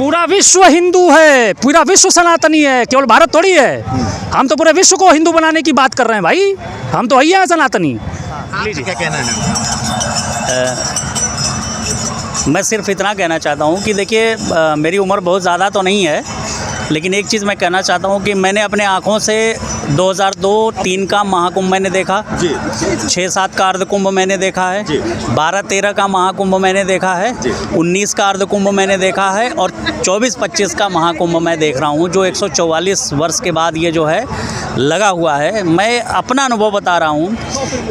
पूरा विश्व हिंदू है, पूरा विश्व सनातनी है, केवल भारत थोड़ी है। हम तो पूरे विश्व को हिंदू बनाने की बात कर रहे हैं भाई, हम तो वही हैं सनातनी। क्या कहना है? मैं सिर्फ इतना कहना चाहता हूँ कि देखिए मेरी उम्र बहुत ज़्यादा तो नहीं है, लेकिन एक चीज़ मैं कहना चाहता हूँ कि मैंने अपने आँखों से 2002-03 का महाकुंभ मैंने देखा जी। 6-7 का अर्धकुंभ मैंने देखा है, 12-13 का महाकुंभ मैंने देखा है, 19 का अर्धकुंभ मैंने देखा है और 24-25 का महाकुंभ मैं देख रहा हूँ, जो 144 वर्ष के बाद ये जो है लगा हुआ है। मैं अपना अनुभव बता रहा हूँ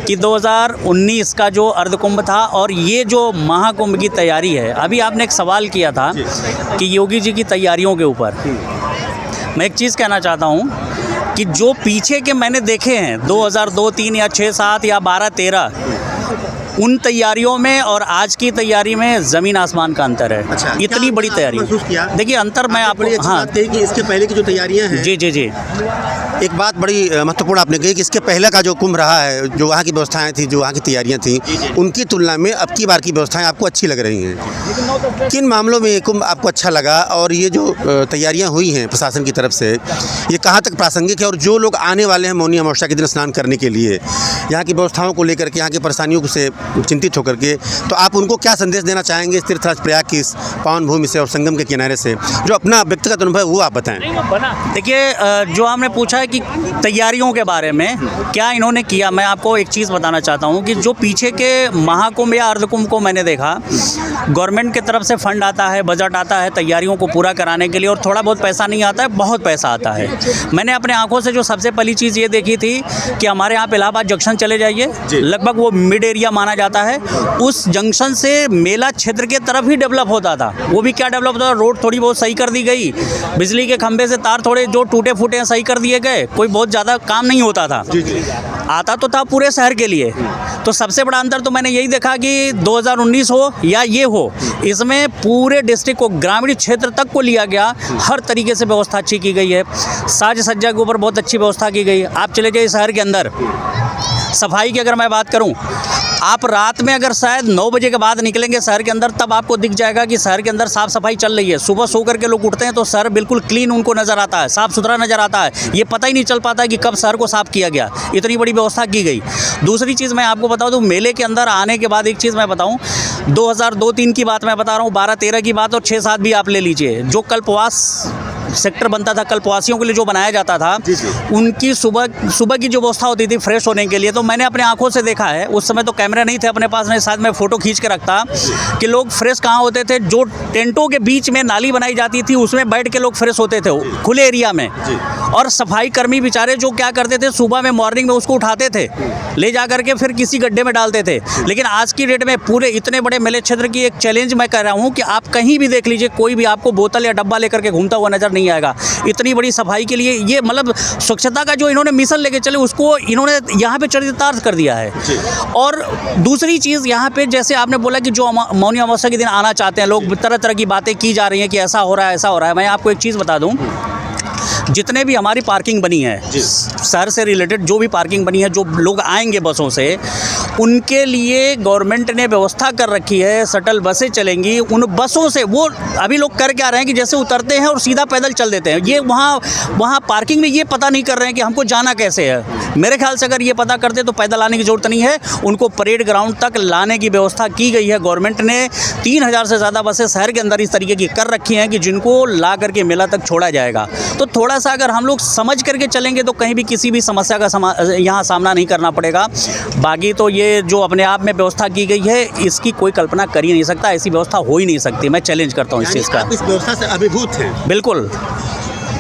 कि 2019 का जो अर्धकुंभ था और ये जो महाकुंभ की तैयारी है, अभी आपने एक सवाल किया था कि योगी जी की तैयारियों के ऊपर, मैं एक चीज़ कहना चाहता हूँ कि जो पीछे के मैंने देखे हैं 2002-03 या 6-7 या 12-13, उन तैयारियों में और आज की तैयारी में ज़मीन आसमान का अंतर है। अच्छा, इतनी बड़ी तैयारी। महसूस किया? देखिए अंतर मैं आपको, बड़ी अच्छी बात कही कि इसके पहले की जो तैयारियां हैं, जी जी जी, एक बात बड़ी महत्वपूर्ण आपने कही कि इसके पहले का जो कुंभ रहा है, जो वहाँ की व्यवस्थाएं थी, जो वहाँ की तैयारियां थी, उनकी तुलना में अब की बार की व्यवस्थाएं आपको अच्छी लग रही हैं। किन मामलों में ये कुंभ आपको अच्छा लगा और ये जो तैयारियां हुई हैं प्रशासन की तरफ से, ये कहाँ तक प्रासंगिक है? और जो लोग आने वाले हैं मौनी अमावस्या के दिन स्नान करने के लिए, यहाँ की व्यवस्थाओं को लेकर के, यहाँ की परेशानियों से चिंतित होकर के, तो आप उनको क्या संदेश देना चाहेंगे इस तीर्थराज प्रयाग की इस पावन भूमि से और संगम के किनारे से, जो अपना व्यक्तिगत अनुभव वो आप बताएं। देखिए जो आपने पूछा है कि तैयारियों के बारे में क्या इन्होंने किया, मैं आपको एक चीज़ बताना चाहता हूँ कि जो पीछे के महाकुंभ या अर्धकुंभ को मैंने देखा, गवर्नमेंट की तरफ से फंड आता है, बजट आता है तैयारियों को पूरा कराने के लिए, और थोड़ा बहुत पैसा नहीं आता है, बहुत पैसा आता है। मैंने अपने आंखों से जो सबसे पहली चीज़ ये देखी थी कि हमारे यहाँ इलाहाबाद जंक्शन चले जाइए, लगभग वो मिड एरिया माना जाता है, उस जंक्शन से मेला क्षेत्र के तरफ ही डेवलप होता था। वो भी क्या डेवलप होता था, रोड थोड़ी बहुत सही कर दी गई, बिजली के खंभे से तार थोड़े जो टूटे फूटे हैं सही कर दिए गए, कोई बहुत ज़्यादा काम नहीं होता था। आता तो था पूरे शहर के लिए। तो सबसे बड़ा अंतर तो मैंने यही देखा कि 2019 हो या ये हो, इसमें पूरे डिस्ट्रिक्ट को, ग्रामीण क्षेत्र तक को लिया गया, हर तरीके से व्यवस्था अच्छी की गई है, साज सज्जा के ऊपर बहुत अच्छी व्यवस्था की गई। आप चले जाइए शहर के अंदर, सफाई की अगर मैं बात करूं, आप रात में अगर शायद 9 बजे के बाद निकलेंगे शहर के अंदर, तब आपको दिख जाएगा कि शहर के अंदर साफ़ सफाई चल रही है। सुबह सो करके लोग उठते हैं तो शहर बिल्कुल क्लीन उनको नज़र आता है, साफ़ सुथरा नज़र आता है, ये पता ही नहीं चल पाता है कि कब शहर को साफ़ किया गया, इतनी बड़ी व्यवस्था की गई। दूसरी चीज़ मैं आपको बताऊँ तो मेले के अंदर आने के बाद एक चीज़ मैं बताऊँ, 2002-03 की बात मैं बता रहा हूँ, 12-13 की बात और 6-7 भी आप ले लीजिए, जो कल्पवास सेक्टर बनता था, कल्पवासियों के लिए जो बनाया जाता था, उनकी सुबह की जो व्यवस्था होती थी फ्रेश होने के लिए, तो मैंने अपने आंखों से देखा है। उस समय तो कैमरा नहीं थे अपने पास, नहीं साथ में फ़ोटो खींच के रखता कि लोग फ्रेश कहाँ होते थे, जो टेंटों के बीच में नाली बनाई जाती थी उसमें बैठ के लोग फ्रेश होते थे खुले एरिया में। और सफाई कर्मी बेचारे जो क्या करते थे, सुबह में मॉर्निंग में उसको उठाते थे, ले जा करके फिर किसी गड्ढे में डालते थे। लेकिन आज की डेट में पूरे इतने बड़े मेले क्षेत्र की एक चैलेंज मैं कर रहा हूँ कि आप कहीं भी देख लीजिए, कोई भी आपको बोतल या डब्बा लेकर के घूमता हुआ नजर नहीं आएगा। इतनी बड़ी सफाई के लिए ये मतलब स्वच्छता का जो इन्होंने मिशन लेके चले, उसको इन्होंने यहाँ पे चरितार्थ कर दिया है। और दूसरी चीज़ यहाँ पे, जैसे आपने बोला कि जो मौनी अमावस्या के दिन आना चाहते हैं लोग, तरह तरह की बातें की जा रही हैं कि ऐसा हो रहा है, ऐसा हो रहा है। मैं आपको एक चीज़ बता दूँ, जितने भी हमारी पार्किंग बनी है, शहर से रिलेटेड जो भी पार्किंग बनी है, जो लोग आएंगे बसों से, उनके लिए गवर्नमेंट ने व्यवस्था कर रखी है, शटल बसें चलेंगी। उन बसों से वो अभी लोग कर क्या रहे हैं कि जैसे उतरते हैं और सीधा पैदल चल देते हैं। ये वहाँ पार्किंग में ये पता नहीं कर रहे हैं कि हमको जाना कैसे है। मेरे ख्याल से अगर ये पता करते तो पैदल आने की ज़रूरत नहीं है, उनको परेड ग्राउंड तक लाने की व्यवस्था की गई है। गवर्नमेंट ने 3000 से ज़्यादा बसें शहर के अंदर इस तरीके की कर रखी हैं कि जिनको ला करके मेला तक छोड़ा जाएगा। तो थोड़ा सा अगर हम लोग समझ करके चलेंगे तो कहीं भी किसी भी समस्या का यहाँ सामना नहीं करना पड़ेगा। बाकी तो ये जो अपने आप में व्यवस्था की गई है, इसकी कोई कल्पना कर ही नहीं सकता, ऐसी व्यवस्था हो ही नहीं सकती। मैं चैलेंज करता हूँ इस चीज़ का। आप इस व्यवस्था से अभिभूत हैं? बिल्कुल,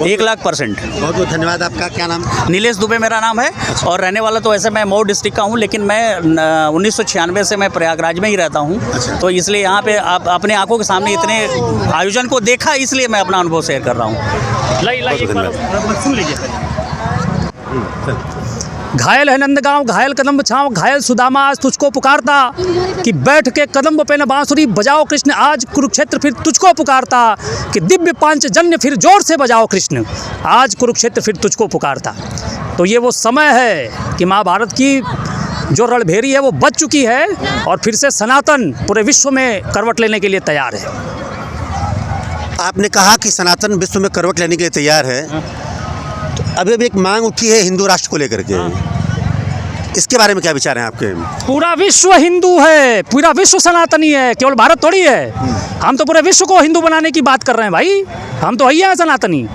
1,00,000%। बहुत बहुत धन्यवाद। आपका क्या नाम? नीलेश दुबे मेरा नाम है, और रहने वाला तो ऐसे मैं मऊ डिस्ट्रिक्ट का हूँ, लेकिन मैं 1996 से मैं प्रयागराज में ही रहता हूँ। तो इसलिए यहाँ पे आप अपने आंखों के सामने इतने आयोजन को देखा, इसलिए मैं अपना अनुभव शेयर कर रहा हूँ। घायल है नंदगांव, घायल कदम छाँव, घायल सुदामा आज तुझको पुकारता, कि बैठ के कदम पे न बांसुरी बजाओ कृष्ण, आज कुरुक्षेत्र फिर तुझको पुकारता, कि दिव्य पांचजन्य फिर जोर से बजाओ कृष्ण, आज कुरुक्षेत्र फिर तुझको पुकारता। तो ये वो समय है कि महाभारत की जो रणभेरी है वो बच चुकी है और फिर से सनातन पूरे विश्व में करवट लेने के लिए तैयार है। आपने कहा कि सनातन विश्व में करवट लेने के लिए तैयार है, तो अभी एक मांग उठी है हिंदू राष्ट्र को लेकर के, इसके बारे में क्या विचार हैं आपके? पूरा विश्व हिंदू है, पूरा विश्व सनातनी है, केवल भारत थोड़ी है। हम तो पूरे विश्व को हिंदू बनाने की बात कर रहे हैं भाई, हम तो वही हैं सनातनी।